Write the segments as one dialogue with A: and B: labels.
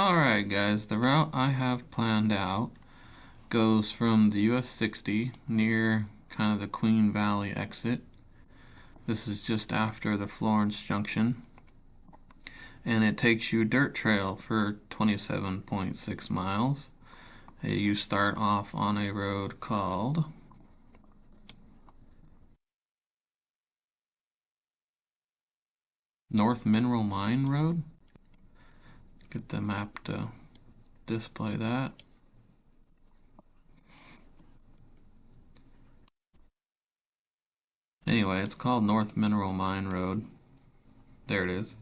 A: Alright guys, the route I have planned out goes from the US 60 near kind of the Queen Valley exit. This is just after the Florence Junction, and it takes you dirt trail for 27.6 miles. You start off on a road called North Mineral Mine Road. Get the map to display that. Anyway, it's called North Mineral Mine Road. There it is.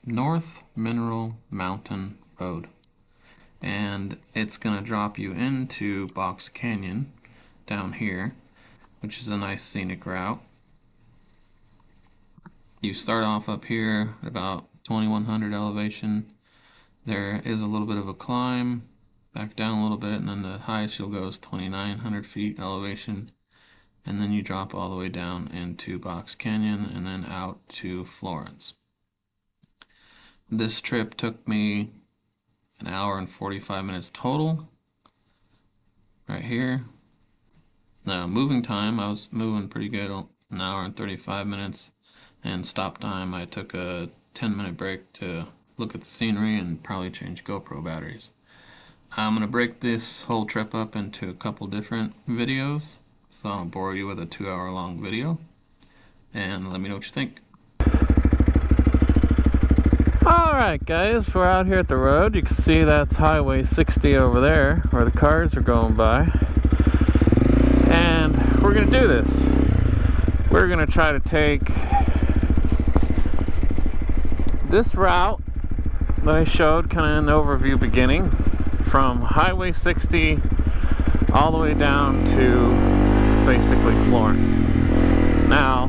A: North Mineral Mountain Road. And it's gonna drop you into Box Canyon down here, which is a nice scenic route. You start off up here at about 2100 elevation. There is a little bit of a climb back down a little bit, and then the highest you'll go is 2900 feet elevation, and then you drop all the way down into Box Canyon and then out to Florence. This trip took me an hour and 45 minutes total right here. Now moving time, I was moving pretty good, an hour and 35 minutes, and stop time I took a 10-minute break to look at the scenery and probably change GoPro batteries. I'm gonna break this whole trip up into a couple different videos, so I don't bore you with a 2-hour long video, and let me know what you think. Alright guys, we're out here at the road. You can see that's Highway 60 over there where the cars are going by, and we're gonna do this. We're gonna try to take this route that I showed kind of in the overview beginning, from Highway 60 all the way down to basically Florence. Now,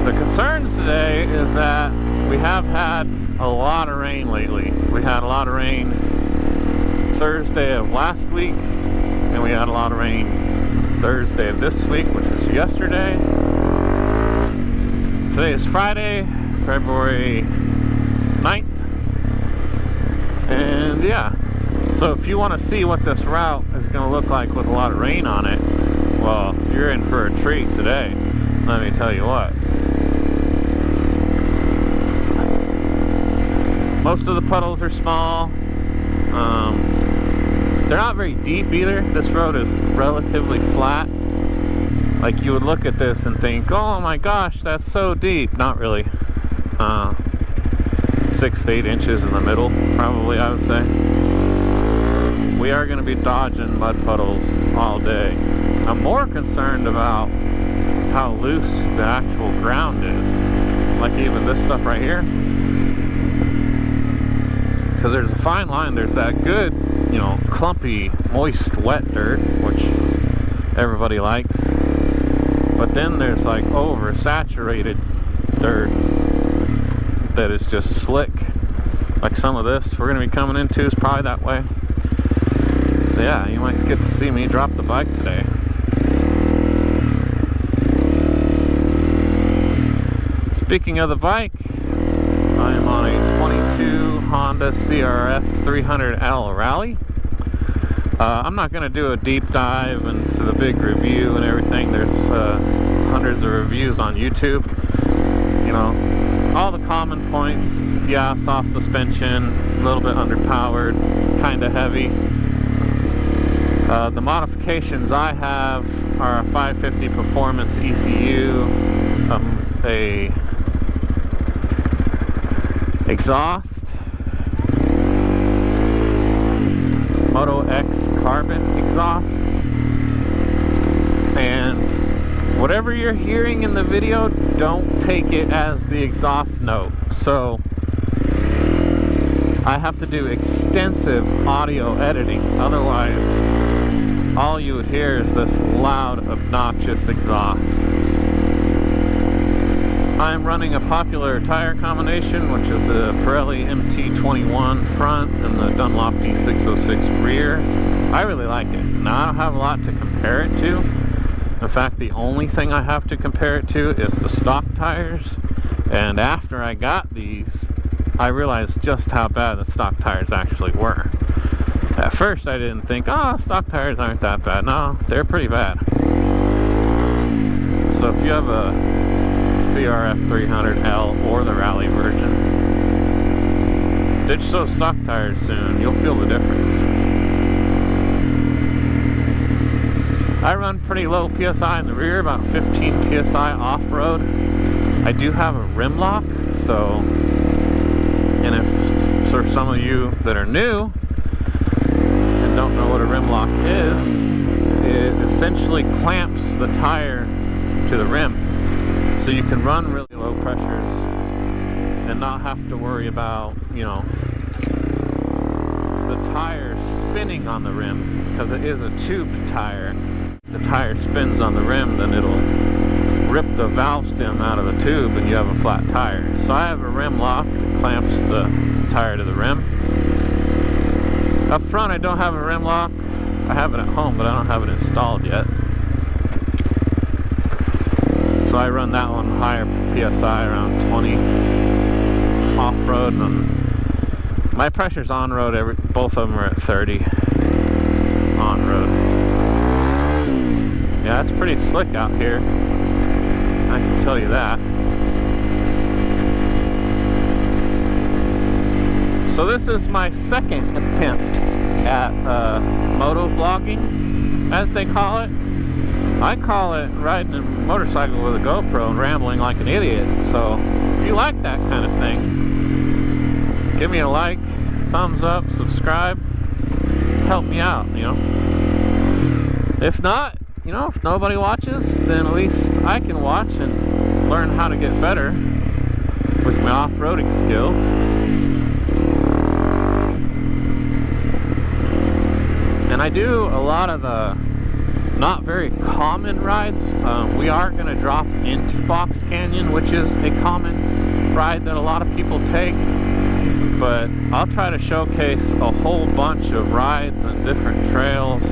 A: the concerns today is that we have had a lot of rain lately. We had a lot of rain Thursday of last week, and we had a lot of rain Thursday of this week, which is yesterday. Today is Friday, February 9th, and yeah, so if you want to see what this route is going to look like with a lot of rain on it, well, you're in for a treat today, let me tell you what. Most of the puddles are small. They're not very deep either. This road is relatively flat. Like, you would look at this and think, oh my gosh, that's so deep. Not really. 6 to 8 inches in the middle, probably, I would say. We are going to be dodging mud puddles all day. I'm more concerned about how loose the actual ground is. Like even this stuff right here. Because there's a fine line. There's that good, you know, clumpy, moist, wet dirt, which everybody likes. But then there's like oversaturated dirt that is just slick. Like some of this we're going to be coming into is probably that way. So yeah, you might get to see me drop the bike today. Speaking of the bike, I am on a 22 Honda CRF 300L Rally. I'm not going to do a deep dive into the big review and everything. There's hundreds of reviews on YouTube. You know, all the common points. Yeah, soft suspension, a little bit underpowered, kind of heavy. The modifications I have are a 550 Performance ECU, a exhaust, Moto X carbon exhaust, and whatever you're hearing in the video, don't take it as the exhaust note. So I have to do extensive audio editing, otherwise all you would hear is this loud, obnoxious exhaust. I'm running a popular tire combination, which is the Pirelli MT21 front and the Dunlop D606 rear. I really like it. Now, I don't have a lot to compare it to. In fact, the only thing I have to compare it to is the stock tires. And after I got these, I realized just how bad the stock tires actually were. At first I didn't think, oh, stock tires aren't that bad. No, they're pretty bad. So if you have a CRF 300L or the rally version, ditch those stock tires soon. You'll feel the difference. I run pretty low PSI in the rear, about 15 PSI off-road. I do have a rim lock, so, and if for some of you that are new and don't know what a rim lock is, it essentially clamps the tire to the rim, so you can run really low pressures and not have to worry about, you know, the tire spinning on the rim, because it is a tubed tire. If the tire spins on the rim, then it'll rip the valve stem out of the tube and you have a flat tire. So I have a rim lock that clamps the tire to the rim. Up front I don't have a rim lock. I have it at home, but I don't have it installed yet. So I run that one higher PSI, around 20 off-road, and my pressure's on-road, both of them are at 30 on-road. Yeah, it's pretty slick out here, I can tell you that. So this is my second attempt at moto vlogging, as they call it. I call it riding a motorcycle with a GoPro and rambling like an idiot. So if you like that kind of thing, give me a like, thumbs up, subscribe, help me out, you know. If not, you know, if nobody watches, then at least I can watch and learn how to get better with my off-roading skills. And I do a lot of the not very common rides. We are going to drop into Box Canyon, which is a common ride that a lot of people take. But I'll try to showcase a whole bunch of rides and different trails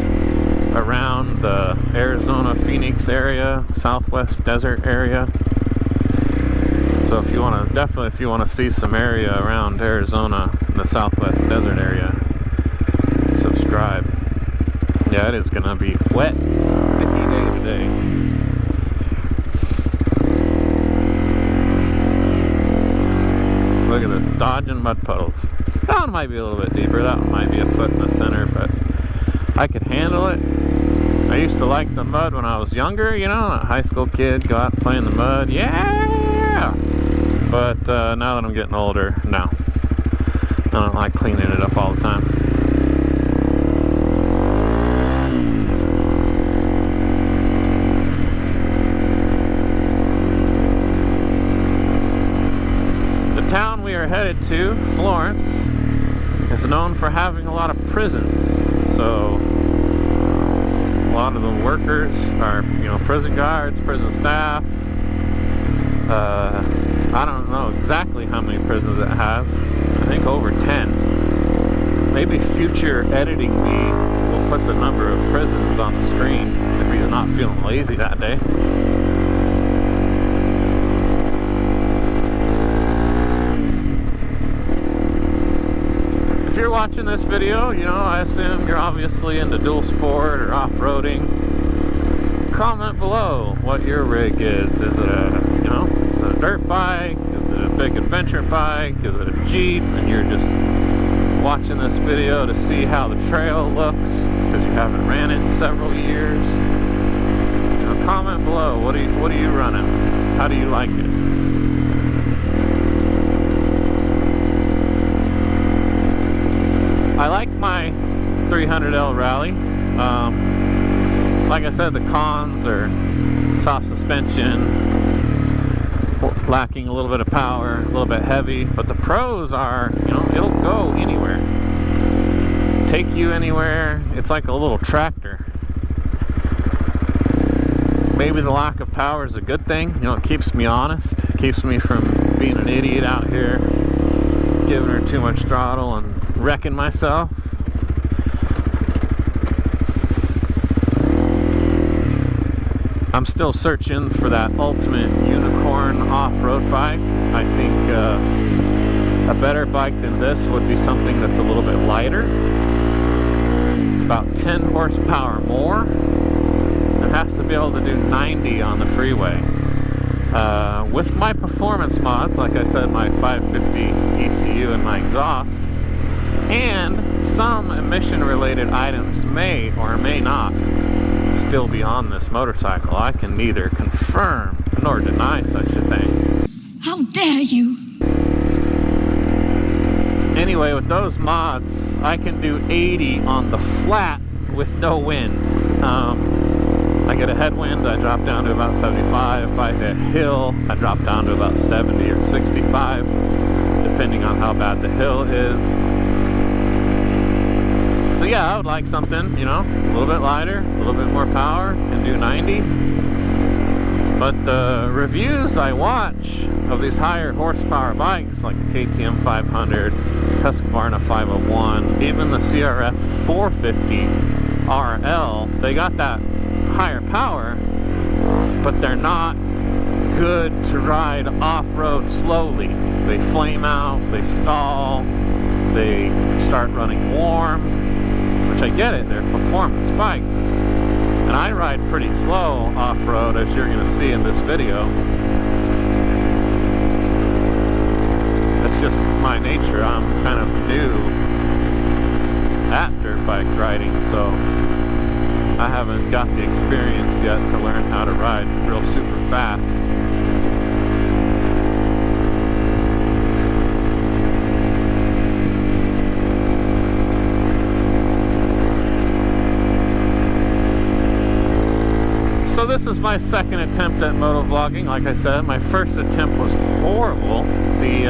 A: around the Arizona, Phoenix area, Southwest Desert area. So if you want to, definitely if you want to see some area around Arizona, the Southwest Desert area, subscribe. Yeah, it is going to be wet, sticky day today. Look at this, dodging mud puddles. That one might be a little bit deeper, that one might be a foot in the center, but I could handle it. I used to like the mud when I was younger, you know, a high school kid, go out and play in the mud, yeah! But now that I'm getting older, no. I don't like cleaning it up all the time. The town we are headed to, Florence, is known for having a lot of prisons. So a lot of the workers are, you know, prison guards, prison staff. I don't know exactly how many prisons it has. I think over 10. Maybe future editing me will put the number of prisons on the screen if he's not feeling lazy that day. If you're watching this video, you know, I assume you're obviously into dual sport or off-roading. Comment below what your rig is. Is it a, you know, is it a dirt bike? Is it a big adventure bike? Is it a Jeep? And you're just watching this video to see how the trail looks because you haven't ran it in several years. You know, comment below. What are you running? How do you like it? I like my 300L Rally. Like I said, the cons are soft suspension, lacking a little bit of power, a little bit heavy, but the pros are, you know, it'll go anywhere, take you anywhere. It's like a little tractor. Maybe the lack of power is a good thing, you know, it keeps me honest, it keeps me from being an idiot out here, giving her too much throttle and wrecking myself. I'm still searching for that ultimate unicorn modern off-road bike. I think a better bike than this would be something that's a little bit lighter, about 10 horsepower more. It has to be able to do 90 on the freeway. With my performance mods, like I said, my 550 ECU and my exhaust, and some emission-related items may or may not still be on this motorcycle. I can neither confirm nor deny such a thing.
B: How dare you!
A: Anyway, with those mods, I can do 80 on the flat with no wind. I get a headwind, I drop down to about 75. If I hit a hill, I drop down to about 70 or 65, depending on how bad the hill is. So yeah, I would like something, you know, a little bit lighter, a little bit more power, can do 90. But the reviews I watch of these higher horsepower bikes, like the KTM 500, Husqvarna 501, even the CRF 450 RL, they got that higher power, but they're not good to ride off-road slowly. They flame out, they stall, they start running warm, which I get it, they're a performance bike. And I ride pretty slow off-road, as you're going to see in this video. That's just my nature. I'm kind of new at dirt bike riding, so I haven't got the experience yet to learn how to ride real super fast. So this is my second attempt at moto vlogging. Like I said, my first attempt was horrible. The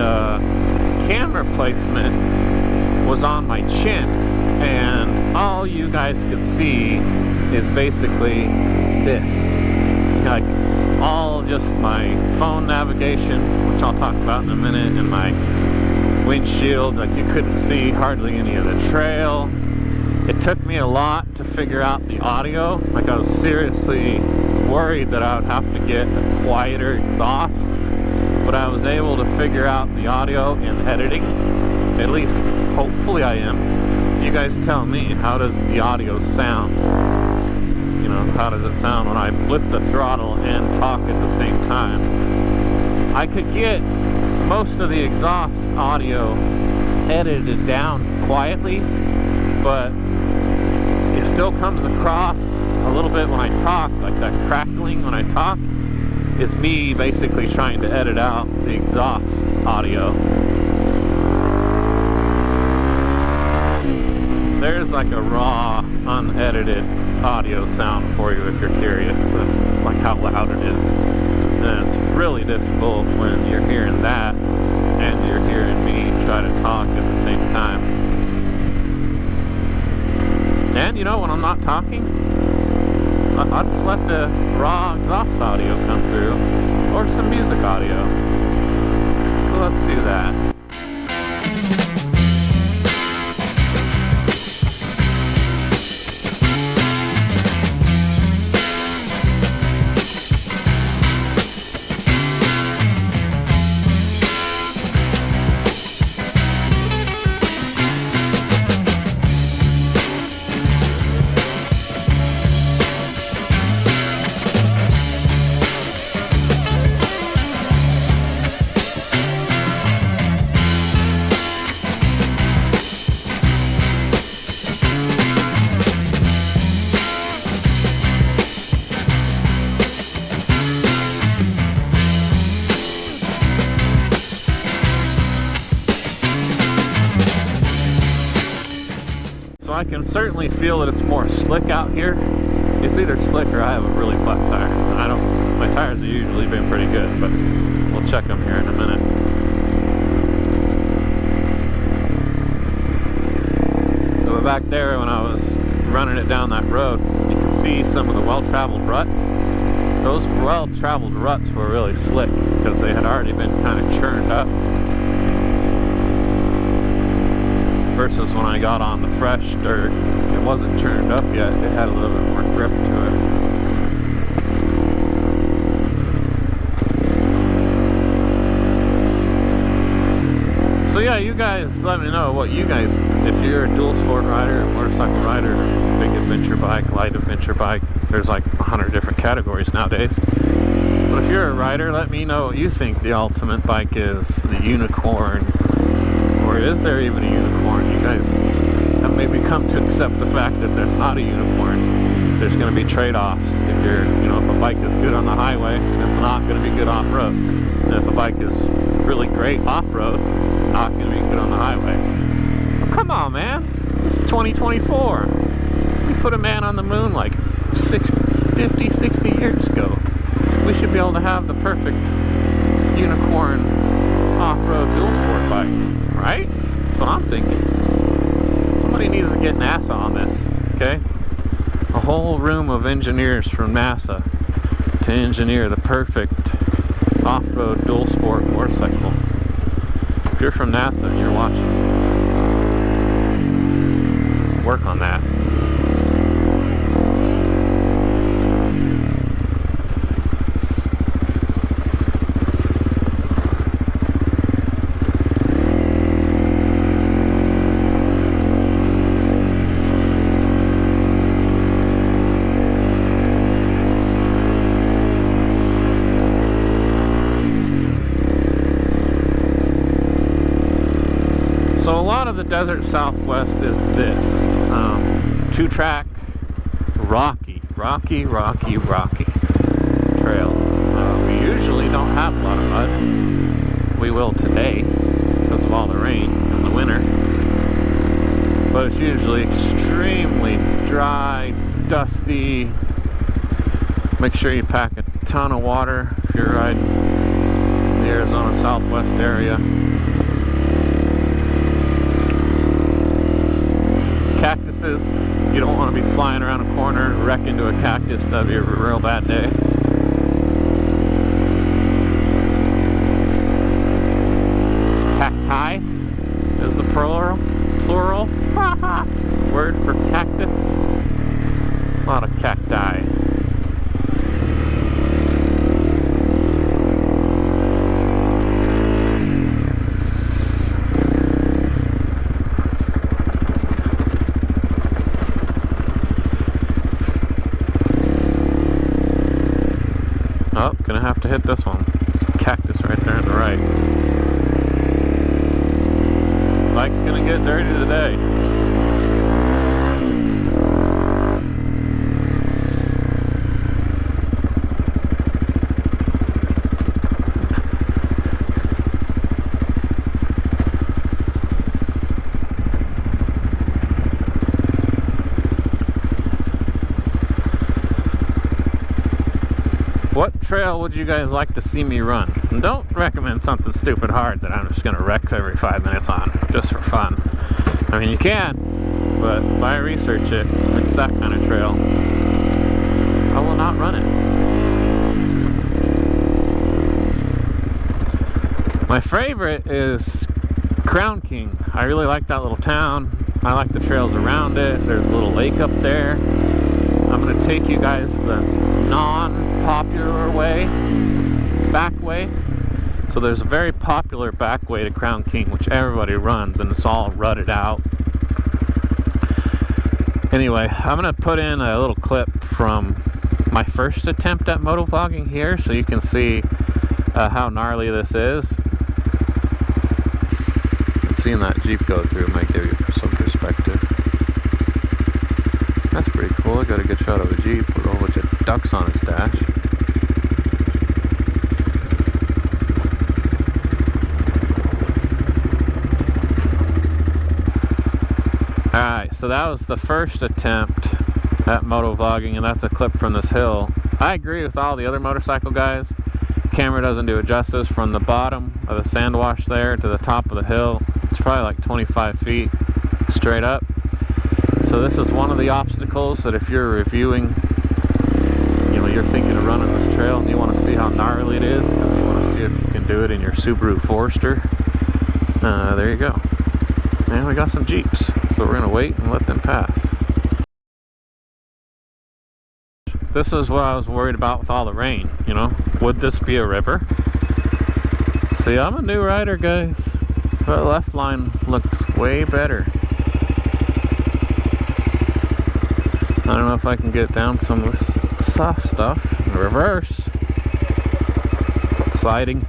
A: camera placement was on my chin, and all you guys could see is basically this. Like all just my phone navigation, which I'll talk about in a minute, and my windshield. Like you couldn't see hardly any of the trail. It took me a lot to figure out the audio. Like I was seriously worried that I would have to get a quieter exhaust, but I was able to figure out the audio in editing. At least, hopefully I am. You guys tell me, how does the audio sound? You know, how does it sound when I flip the throttle and talk at the same time? I could get most of the exhaust audio edited down quietly, but it still comes across a little bit when I talk, like that crackling when I talk is me basically trying to edit out the exhaust audio. There's like a raw, unedited audio sound for you if you're curious. That's like how loud it is. And it's really difficult when you're hearing that and you're hearing me try to talk at the same time. And you know, when I'm not talking, I'll just let the raw exhaust audio come through, or some music audio. So let's do that. I can certainly feel that it's more slick out here. It's either slick or I have a really flat tire. My tires have usually been pretty good, but we'll check them here in a minute. So back there, when I was running it down that road, you can see some of the well-traveled ruts. Those well-traveled ruts were really slick because they had already been kind of churned up. Versus when I got on the fresh dirt, it wasn't churned up yet. It had a little bit more grip to it. yeah, you guys let me know what you guys, if you're a dual sport rider, a motorcycle rider, big adventure bike, light adventure bike, there's like 100 different categories nowadays. But if you're a rider, let me know what you think the ultimate bike is, the unicorn, or is there even a unicorn? You guys have maybe come to accept the fact that there's not a unicorn. There's going to be trade-offs. If you're, you know, if a bike is good on the highway, it's not going to be good off-road. And if a bike is really great off-road, it's not going to be good on the highway. Well, come on, man. This is 2024. We put a man on the moon like 50, 60 years ago. We should be able to have the perfect unicorn off-road dual sport bike, right? That's what I'm thinking. Somebody needs to get NASA on this, okay? A whole room of engineers from NASA to engineer the perfect off-road dual sport motorcycle. If you're from NASA and you're watching, work on that. So a lot of the desert Southwest is this, 2-track, rocky trails. We usually don't have a lot of mud. We will today because of all the rain in the winter. But it's usually extremely dry, dusty. Make sure you pack a ton of water if you're riding in the Arizona Southwest area. Cactuses, you don't want to be flying around a corner and wreck into a cactus. That'd be a real bad day. Cacti is the plural word for cactus. A lot of cacti. Oh, gonna have to hit this one. Cactus right there on the right. Bike's gonna get dirty today. What trail would you guys like to see me run? And don't recommend something stupid hard that I'm just going to wreck every 5 minutes on, just for fun. I mean, you can, but if I research it, it's that kind of trail, I will not run it. My favorite is Crown King. I really like that little town. I like the trails around it. There's a little lake up there. I'm going to take you guys the non-popular way, back way. So there's a very popular back way to Crown King, which everybody runs, and it's all rutted out. Anyway, I'm going to put in a little clip from my first attempt at motovlogging here, so you can see how gnarly this is. And seeing that Jeep go through might give you some perspective. That's pretty cool. I got a good shot of a Jeep with a whole bunch of ducks on its dash. Alright, so that was the first attempt at motovlogging, and that's a clip from this hill. I agree with all the other motorcycle guys. Camera doesn't do it justice. From the bottom of the sand wash there to the top of the hill, it's probably like 25 feet straight up. So this is one of the obstacles that if you're reviewing, you know, you're thinking of running this trail and you want to see how gnarly it is, because you want to see if you can do it in your Subaru Forester. There you go. And we got some Jeeps, so we're going to wait and let them pass. This is what I was worried about with all the rain, you know. Would this be a river? See, I'm a new rider, guys. The left line looks way better. I don't know if I can get down some of this soft stuff in reverse. Sliding.